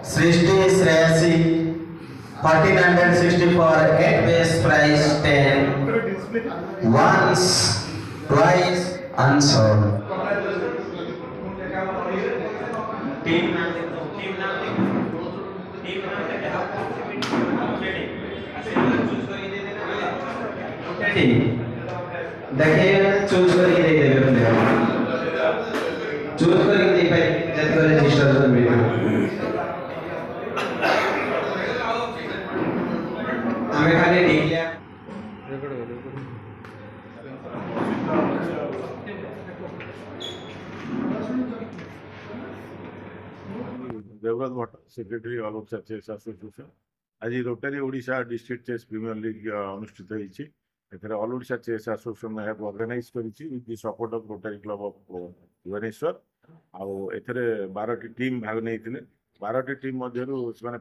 Srishti Shreyasi 1464 8 base price 10 once twice unsold. देखिए choose करके दे देबे प्लेयर चूज करके दे पाए जब करे रजिस्ट्रेशन वीडियो हमें खाली declare Devvrat Bhatt secretary all Odisha chess association आज rotary Odisha district chess premier league अनुष्ठित होती है। All Odisha chess association organise कर support of rotary club of Bhubaneswar आउे 12टी टीम भाग नहीं 12टी टीम मध्य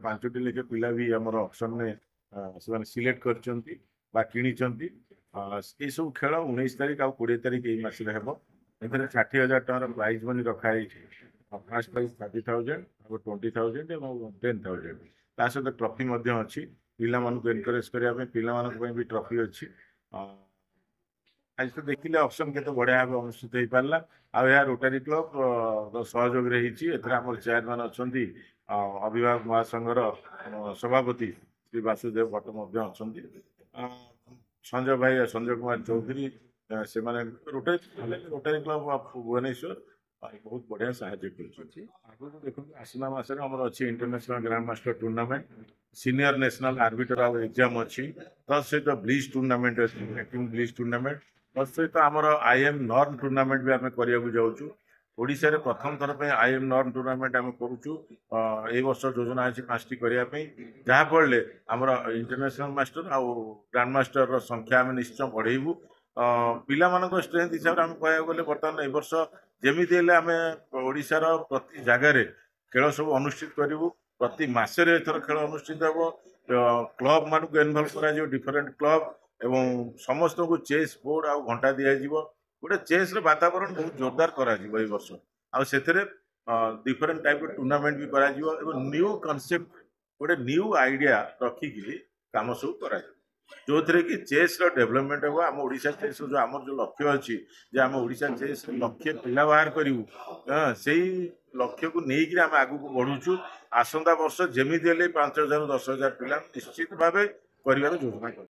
5टी लेखे पिला भी आम ऑप्शन में सिलेक्ट कर सब खेल 19 तारीख आ 20 तारीख यही मसरे हम ए 60,000 टकर प्राइज मनी रखाई फास्ट प्राइज 30,000 20,000 और 10,000 ता सहित ट्रॉफी अच्छी पिला एनकरेज करने पिला भी ट्रॉफी अच्छी आज तो देखिले ऑप्शन के बढ़िया भाव अनुष्ठित हो पारा आ रोटारी क्लब सहयोग आम चेयरमैन अच्छा अभिभावक महासंघर सभापति श्री वासुदेव भट्ट अच्छा संजय भाई संजय कुमार चौधरी से रोटारी क्लब ऑफ भुवनेश्वर बहुत बढ़िया साहाଯ୍य कर देखो आसना मसरे आम अच्छी international grand master tournament senior national arbitral exam अच्छी तहित ब्लिज टूर्नामेंट अच्छी ब्लिज टूर्नामेंट तहित आमर आईएम नॉर्म टूर्नामेंट भी आम करने जाऊँ ओडिशा रे प्रथम थर पे आईएम नॉर्म टूर्नामेंट आम करुचु ए वर्ष योजना अच्छी 5टी करने जहाँफल आमर इंटरनेशनल मास्टर आउ ग्रांड मास्टर रो संख्या आम निश्चय बढ़ेबू पिला स्ट्रेंथ हिसाब से आम कह गले बर्तमान ए वर्ष जमी आम ओडिशार प्रति जगार खेल सब अनुष्ठित करूँ प्रति मसरे एथर खेल अनुष्ठित हम क्लब मान को इनवल्व कर डिफरेंट क्लब एवं समस्त को चेस बोर्ड आ घंटा दि गोटे चेस वातावरण बहुत जोरदार कर वर्ष डिफरेंट टाइप टूर्नामेंट भी करा न्यू कॉन्सेप्ट गोटे न्यू आइडिया रखिकी कम सब कर जो थे कि चेस डेवलपमेंट हो आम ओडिशा चेस जो आम जो लक्ष्य अच्छी आम ओडिशा चेस लक्ष्य पिला बाहर करूँ से लक्ष्य को लेकिन आम आग को बढ़ुचु आसंता वर्ष जमी 5,000 10,000 पिला निश्चित भाव कर योजना कर